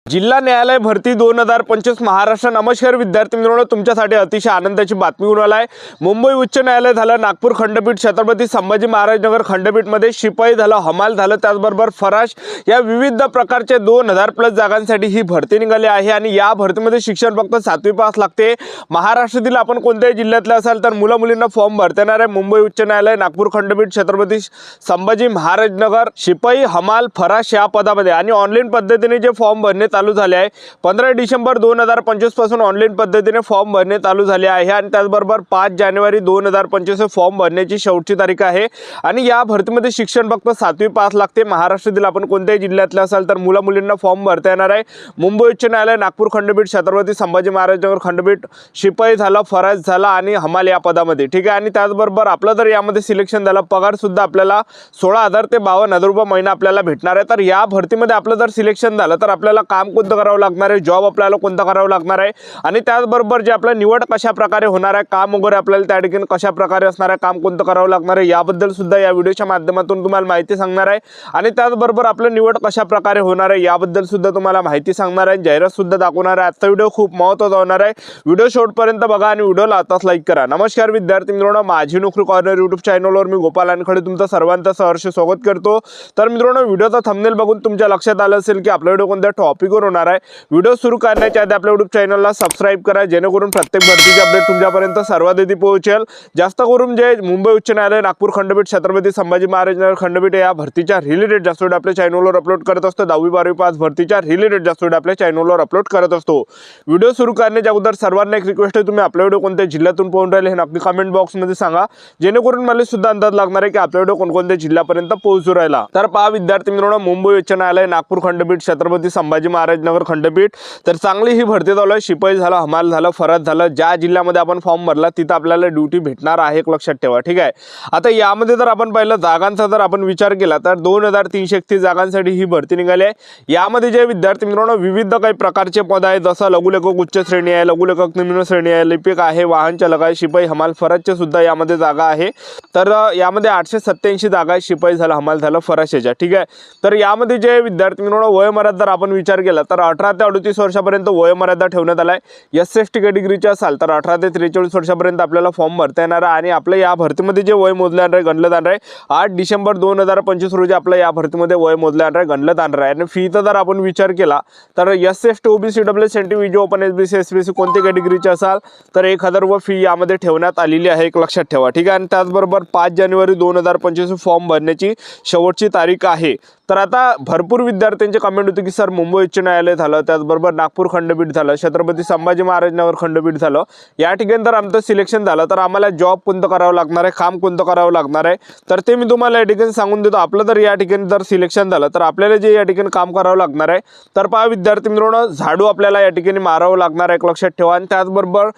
जिल्हा न्यायालय भरती 2025 महाराष्ट्र। नमस्कार विद्यार्थी मित्रांनो, तुमच्यासाठी अतिशय आनंदाची बातमी घेऊन आलाय। मुंबई उच्च न्यायालय झालं, नागपूर खंडपीठ, छत्रपती संभाजी महाराज नगर खंडपीठमध्ये शिपाई झालं, हमाल झालं, त्याचबरोबर फराश या विविध प्रकारचे 2000+ जागांसाठी ही भरती निघाली आहे। आणि या भरतीमध्ये शिक्षण फक्त 7वी पास लागते। महाराष्ट्रातील आपण कोणत्याही जिल्ह्यातले असाल तर मुला मुलींना फॉर्म भरता येणार आहे। मुंबई उच्च न्यायालय, नागपूर खंडपीठ, छत्रपती संभाजी महाराज नगर शिपाई, हमाल, फराश या पदामध्ये आणि ऑनलाईन पद्धतीने जे फॉर्म भरणे चालू झाले आहे। 15 डिसेंबर 2025 पासून ऑनलाईन पद्धतीने फॉर्म भरणे चालू झाले आहे आणि त्याचबरोबर 5 जानेवारी 2025 फॉर्म भरण्याची शेवटची तारीख आहे। आणि या भरतीमध्ये शिक्षण फक्त 7वी पास लागते। महाराष्ट्रातील आपण कोणत्याही जिल्ह्यातले असाल तर मुला मुलींना फॉर्म भरता येणार आहे। मुंबई उच्च न्यायालय, नागपूर खंडपीठ, छत्रपती संभाजी महाराज नगर खंडपीठ, शिपाई झाला, फराश झाला आणि हमाल या पदामध्ये, ठीक आहे। आणि त्याचबरोबर आपलं जर यामध्ये सिलेक्शन झालं, पगार सुद्धा आपल्याला 16,000 ते 52,000 रुपये महिना आपल्याला भेटणार आहे। तर या भरतीमध्ये आपलं जर सिलेक्शन झालं तर आपल्याला काम कोणतं करावं लागणार आहे, जॉब आपल्याला कोणता करावं लागणार आहे आणि त्याचबरोबर जे आपलं निवड कशा प्रकारे होणार आहे, काम वगैरे आपल्याला त्या ठिकाणी कशा प्रकारे असणार आहे, काम कोणतं करावं लागणार आहे याबद्दल सुद्धा या व्हिडिओच्या माध्यमातून तुम्हाला माहिती सांगणार आहे। आणि त्याचबरोबर आपलं निवड कशा प्रकारे होणार आहे याबद्दल सुद्धा तुम्हाला माहिती सांगणार आहे, जाहिरात सुद्धा दाखवणार आहे। आजचा व्हिडिओ खूप महत्त्वाचा होणार आहे। व्हिडिओ शेवटपर्यंत बघा आणि व्हिडिओला आताच लाईक करा। नमस्कार विद्यार्थी मित्रांनो, माझी नोकरी कॉर्नर यूट्यूब चॅनलवर मी गोपाल वानखडे तुमचं सर्वांचं सहर्ष स्वागत करतो। तर मित्रांनो, व्हिडिओचा थंबनेल बघून तुमच्या लक्षात आलं असेल की आपला व्हिडिओ कोणत्या टॉपिकवर होणार आहे। व्हिडिओ सुरू करण्याच्या आधी आपल्या यूट्यूब चॅनलला सबस्क्राइब करा, जेणेकरून प्रत्येक भरतीची अपडेट तुमच्यापर्यंत सर्वात आधी पोहोचेल। जास्त करून जे मुंबई उच्च न्यायालय, नागपूर खंडपीठ, छत्रपती संभाजी महाराज नगर खंडपीठ या भरतीच्या रिलेटेड जास्त व्हिडिओ आपल्या चॅनलवर अपलोड करत असतो। 10वी 12वी पास भरतीच्या रिलेटेड जास्त व्हिडिओ आपल्या चॅनलवर अपलोड करत असतो। व्हिडिओ सुरू करण्याच्या अगोदर सर्वांना एक रिक्वेस्ट आहे, तुम्ही आपला व्हिडिओ कोणत्या जिल्ह्यातून पाहून राहिले हे नक्की कमेंट बॉक्समध्ये सांगा, जेणेकरून मला सुद्धा अंदाज लागणार आहे की आपला व्हिडिओ कोणकोणत्या जिल्ह्यापर्यंत पोहोचू राहिला। तर पहा विद्यार्थी मित्रांनो, मुंबई उच्च न्यायालय, नागपूर खंडपीठ, छत्रपती संभाजी महाराज नगर खंडपीठ, तर चांगली ही भरती चालू आहे। शिपाई झालं, हमाल झालं, फराश झालं, ज्या जिल्ह्यामध्ये आपण फॉर्म भरला तिथं आपल्याला ड्युटी भेटणार आहे, एक लक्षात ठेवा, ठीक आहे। आता यामध्ये जर आपण पाहिलं जागांचा जर आपण विचार केला तर 2331 जागांसाठी ही भरती निघाली आहे। यामध्ये जे विद्यार्थी मित्रांनो विविध काही प्रकारचे पद आहेत, जसं लघुलेखक उच्च श्रेणी आहे, लघुलेखक निम्न श्रेणी आहे, लिपिक आहे, वाहन चालक आहे, शिपाई, हमाल, फराशचे सुद्धा यामध्ये जागा आहे। तर यामध्ये 887 जागा आहे, शिपाई झालं, हमाल झालं, फराशच्या, ठीक आहे। तर यामध्ये जे विद्यार्थी मित्रांनो वयोमर्यादा जर आपण विचार केला तर 18 ते 38 वर्षापर्यंत वयोमर्यादा ठेवण्यात आलाय। SC/ST कॅटेगरीचे असाल तर 18 ते 43 वर्षापर्यंत आपल्याला फॉर्म भरता येणार आहे। आणि आपल्या या भरतीमध्ये जे वय मोजलं जाणार आहे, गणलं जाणार आहे, 8 डिसेंबर 2025 रोजी आपल्या या भरतीमध्ये वय मोजलं जाणार आहे, गणलं जाणार आहे। आणि फीचा जर आपण विचार केला तर SC/ST OBC WS NT VJ open SBC SBC कोणत्या कॅटेगरीचे असाल तर 1000 रुपये फी यामध्ये ठेवण्यात आलेली आहे, एक लक्षात ठेवा, ठीक आहे। आणि त्याचबरोबर 5 जानेवारी 2025 फॉर्म भरण्याची शेवटची तारीख आहे। तर आता भरपूर विद्यार्थ्यांचे कमेंट होते की सर मुंबई उच्च न्यायालय झालं, त्याचबरोबर नागपूर खंडपीठ झालं, छत्रपती संभाजी महाराज नगर खंडपीठ झालं, या ठिकाणी जर आमचं सिलेक्शन झालं तर आम्हाला जॉब कोणतं करावं लागणार आहे, काम कोणतं करावं लागणार आहे, तर ते मी तुम्हाला या ठिकाणी सांगून देतो। आपलं जर या ठिकाणी जर सिलेक्शन झालं तर आपल्याला जे या ठिकाणी काम करावं लागणार आहे तर पहा विद्यार्थी मित्रांनो, झाडू आपल्याला या ठिकाणी मारावं लागणार आहे, एक लक्षात ठेवा। आणि त्याचबरोबर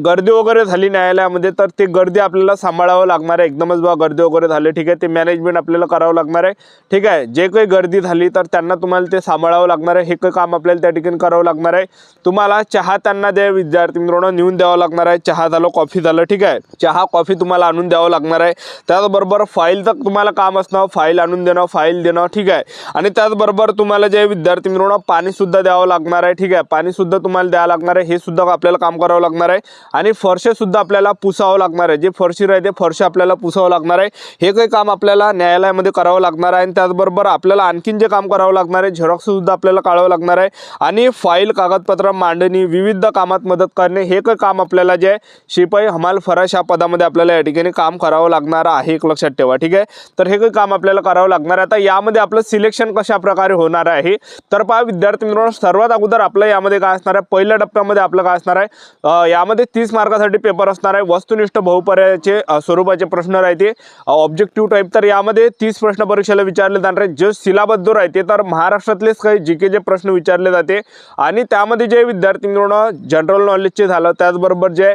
गर्दी वगैरे झाली न्यायालयामध्ये तर ते गर्दी आपल्याला सांभाळावं लागणार आहे, एकदमच बघा गर्दी वगैरे झाले, ठीक आहे, ते मॅनेजमेंट आपल्याला करावं लागणार आहे, ठीक आहे। जे काही गर्दी झाली तर त्यांना तुम्हाला ते सांभाळावं लागणार आहे, हे काही काम आपल्याला त्या ठिकाणी करावं लागणार आहे। तुम्हाला चहा त्यांना द्या विद्यार्थी मित्रांनो, नेऊन द्यावं लागणार आहे, चहा झालं, कॉफी झालं, ठीक आहे, चहा कॉफी तुम्हाला आणून द्यावं लागणार आहे। त्याचबरोबर फाईल तर तुम्हाला काम असणं, फाईल आणून देणं, फाईल देणं, ठीक आहे। आणि त्याचबरोबर तुम्हाला जे विद्यार्थी मित्रांनो पाणी सुद्धा द्यावं लागणार आहे, ठीक आहे, पाणी सुद्धा तुम्हाला द्यावं लागणार आहे, हे सुद्धा आपल्याला काम करावं लागणार आहे। आणि फरशे सुद्धा आपल्याला पुसावं लागणार आहे, जे फरशी राहते फरशी आपल्याला पुसावं लागणार आहे, हे काही काम आपल्याला न्यायालयामध्ये करावं लागणार आहे। आणि त्याचबरोबर आपल्याला आणखीन जे काम करावं लागणार आहे, झेरॉक्स सुद्धा आपल्याला काढावं लागणार आहे। आणि फाईल, कागदपत्र, मांडणी, विविध कामात मदत करणे, हे काही काम आपल्याला जे शिपाई, हमाल, फराश या पदामध्ये आपल्याला या ठिकाणी काम करावं लागणार आहे, एक लक्षात ठेवा, ठीक आहे। तर हे काही काम आपल्याला करावं लागणार आहे। आता यामध्ये आपलं सिलेक्शन कशा प्रकारे होणार आहे तर पहा विद्यार्थी मित्रांनो, सर्वात अगोदर आपलं यामध्ये काय असणार आहे, पहिल्या टप्प्यामध्ये आपलं काय असणार आहे, यामध्ये 30 मार्कासाठी पेपर असणार आहे, वस्तुनिष्ठ बहुपर्यायाचे स्वरूपाचे प्रश्न राहते, ऑब्जेक्टिव्ह टाईप। तर यामध्ये 30 प्रश्न परीक्षेला विचारले जाणार आहेत। जे सिलेबस जो राहते तर महाराष्ट्रातलेच काही जीकेचे प्रश्न विचारले जाते आणि त्यामध्ये जे विद्यार्थी मित्रांनो जनरल नॉलेजचे झालं, त्याचबरोबर जे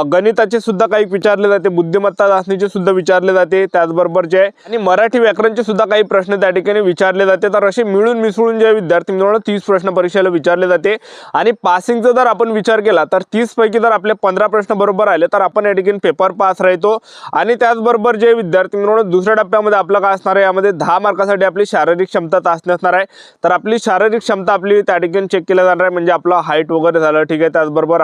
गणिताचे सुद्धा काही विचारले जाते, बुद्धिमत्ता चाचणीचे सुद्धा विचारले जाते, त्याचबरोबर जे आणि मराठी व्याकरणचे सुद्धा काही प्रश्न त्या ठिकाणी विचारले जाते। तर असे मिळून मिसळून जे विद्यार्थी मित्रांनो 30 प्रश्न परीक्षेला विचारले जाते। आणि पासिंगचा जर आपण विचार केला तर 30 पैकी जर आपले 15 प्रश्न बरोबर आले तर आपण या ठिकाणी पेपर पास राहतो। आणि त्याचबरोबर जे विद्यार्थी मित्रांनो दुसऱ्या टप्प्यामध्ये आपलं काय असणार आहे, यामध्ये 10 मार्कासाठी आपली शारीरिक क्षमता चाचणी असणार आहे। तर आपली शारीरिक क्षमता क्षमता आपली त्या ठिकाणी चेक केल्या जाणार आहे, म्हणजे आपलं हाईट वगैरे झालं, ठीक आहे. त्याचबरोबर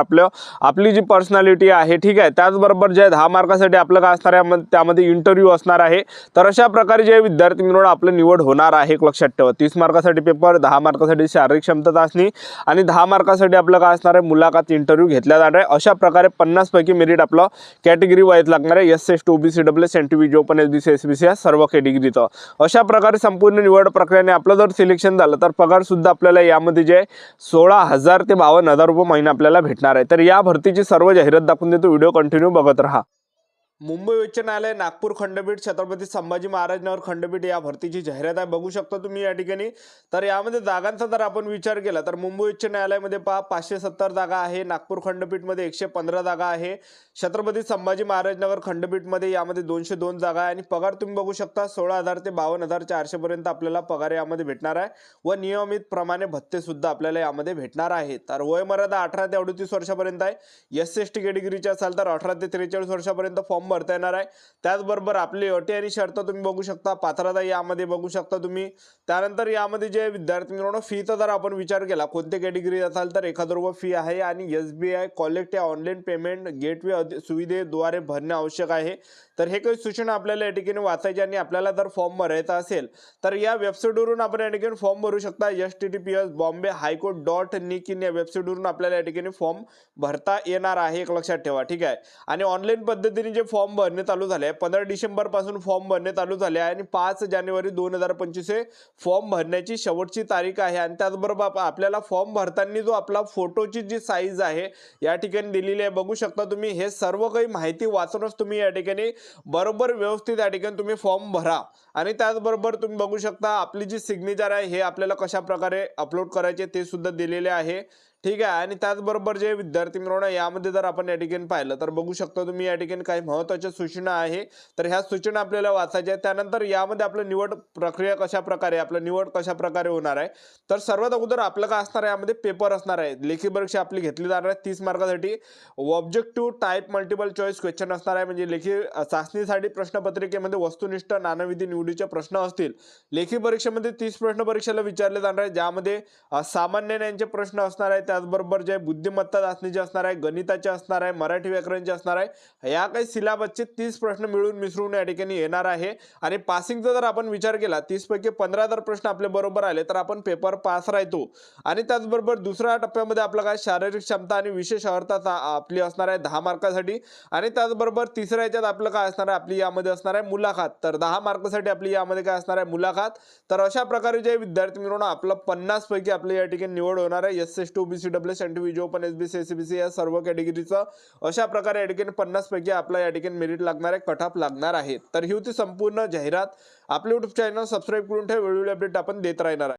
आपली जी पर्सनॅलिटी आहे, ठीक आहे. त्याचबरोबर जे 10 मार्कासाठी आपलं काय असणार आहे, त्यामध्ये इंटरव्ह्यू असणार आहे. तर अशा प्रकारे जे विद्यार्थी मित्रांनो आपलं निवड होणार आहे, लक्षात ठेवा. 30 मार्कासाठी पेपर, 10 मार्कासाठी शारीरिक क्षमता चाचणी आणि 10 मार्कासाठी आपलं काय असणार आहे, मुलाखत इंटरव्ह्यू घेतला जाणार आहे. अशा प्रकारे 50 पैकी मेरिट आपलं कॅटेगरी वाईज लागणार आहे. S S T OBC W NTV जो पण एसबीसी एसबीसी या सर्व कॅटेगरीचं. अशा प्रकारे संपूर्ण निवड प्रक्रियेने आपलं जर सिलेक्शन झालं तर पगार सुद्धा आपल्याला यामध्ये जे 16,000 ते 52,000 रुपये महिना आपल्याला भेटणार आहे. तर या भरतीची सर्व जाहिरात दाखवून देतो, व्हिडिओ कंटिन्यू बघत राहा. मुंबई उच्च न्यायालय नागपूर खंडपीठ छत्रपती संभाजी महाराज नगर खंडपीठ या भरतीची जाहिरात आहे, बघू शकता तुम्ही या ठिकाणी. तर यामध्ये जागांचा जर आपण विचार केला तर मुंबई उच्च न्यायालयामध्ये पहा 570 जागा आहे, नागपूर खंडपीठमध्ये 115 जागा आहे, छत्रपती संभाजी महाराज नगर खंडपीठमध्ये यामध्ये 202 जागा आहे. आणि पगार तुम्ही बघू शकता 16,000 ते 52,400 पर्यंत आपल्याला पगार यामध्ये भेटणार आहे व नियमित प्रमाणे भत्ते सुद्धा आपल्याला यामध्ये भेटणार आहे. तर वय मर्यादा 18 ते 38 वर्षापर्यंत आहे. एस एस टी कॅटेगरीचे असाल तर 18 ते 43 वर्षापर्यंत फॉर्म भरता येणार आहे. त्याचबरोबर आपली अटी आणि शर्त तुम्ही बघू शकता, पात्रता यामध्ये बघू शकता तुम्ही. त्यानंतर यामध्ये जे विद्यार्थी मित्रांनो फीचा जर आपण विचार केला, कोणते कॅटेगरी असाल तर 1,000 रुपये फी आहे आणि SBI कॉलेक्ट या ऑनलाईन पेमेंट गेटवे सुविधेद्वारे भरणे आवश्यक आहे. तर हे काही सूचना आपल्याला या ठिकाणी वाचायची आणि आपल्याला जर फॉर्म भरायचा असेल तर या वेबसाईटवरून आपण या ठिकाणी फॉर्म भरू शकता. https://bombay-high-court.nic या वेबसाईटवरून आपल्याला या ठिकाणी फॉर्म भरता येणार आहे, एक लक्षात ठेवा, ठीक आहे. आणि ऑनलाईन पद्धतीने जे फॉर्म भरणे चालू झाले आहे, 15 डिसेंबर पासून फॉर्म भरणे चालू झाले आहे आणि 5 जानेवारी 2025 हे फॉर्म भरण्याची शेवटची तारीख आहे. आणि त्याचबरोबर आपल्याला फॉर्म भरताना जो आपला फोटोची जी साईज आहे या ठिकाणी दिलेली आहे, बघू शकता तुम्ही. हे सर्व काही माहिती वाचूनच तुम्ही या ठिकाणी बरोबर व्यवस्थित या ठिकाणी तुम्ही फॉर्म भरा. आणि त्याचबरोबर तुम्ही बघू शकता आपली जी सिग्नेचर आहे हे आपल्याला कशा प्रकारे अपलोड करायचे ते सुद्धा दिलेले आहे, ठीक आहे. आणि त्याचबरोबर जे विद्यार्थी मित्रांनो यामध्ये जर आपण या ठिकाणी पाहिलं तर बघू शकता तुम्ही या ठिकाणी काही महत्त्वाच्या सूचना आहे, तर ह्या सूचना आपल्याला वाचायच्या आहेत. त्यानंतर यामध्ये आपलं निवड प्रक्रिया कशा प्रकारे, आपलं निवड कशा प्रकारे होणार आहे, तर सर्वात अगोदर आपलं काय असणार आहे, यामध्ये पेपर असणार आहे. लेखी परीक्षा आपली घेतली जाणार आहे 30 मार्कासाठी. Objective type multiple choice question असणार आहे, म्हणजे लेखी चाचणीसाठी प्रश्नपत्रिकेमध्ये वस्तुनिष्ठ नानाविधी निवडीचे प्रश्न असतील. लेखी परीक्षेमध्ये 30 प्रश्न परीक्षेला विचारले जाणार आहे, ज्यामध्ये सामान्य ज्ञानाचे प्रश्न असणार आहेत. त्याचबरोबर जे बुद्धिमत्ता चाचणीचे असणार आहे, गणिताचे असणार आहे, मराठी व्याकरणचे असणार आहे. या काही सिलेबसचे 30 प्रश्न मिळून मिसळून या ठिकाणी येणार आहे. आणि पासिंगचा जर आपण विचार केला 30 पैकी 15 जर प्रश्न आपले बरोबर आले तर आपण पेपर पास राहतो. आणि त्याचबरोबर दुसऱ्या टप्प्यामध्ये आपलं काय शारीरिक क्षमता आणि विशेष अर्हता आपली असणार आहे 10 मार्कासाठी. आणि त्याचबरोबर तिसऱ्या याच्यात आपलं काय असणार आहे, आपली यामध्ये असणार आहे मुलाखत. तर 10 मार्कासाठी आपली यामध्ये काय असणार आहे, मुलाखत. तर अशा प्रकारे जे विद्यार्थी मित्रांनो आपलं 50 पैकी आपली या ठिकाणी निवड होणार आहे. SC OBC एनटीव्ही जो पण एसबीसी एसबीसी या सर्व कॅटेगरीचं. अशा प्रकारे या ठिकाणी 50 पैकी आपला या ठिकाणी मेरिट लागणार आहे, कट ऑफ लागणार आहे. तर ही होती संपूर्ण जाहिरात. आपले YouTube चॅनल सबस्क्राईब करून ठेवा, वेळोवेळी अपडेट आपण देत राहणार आहे.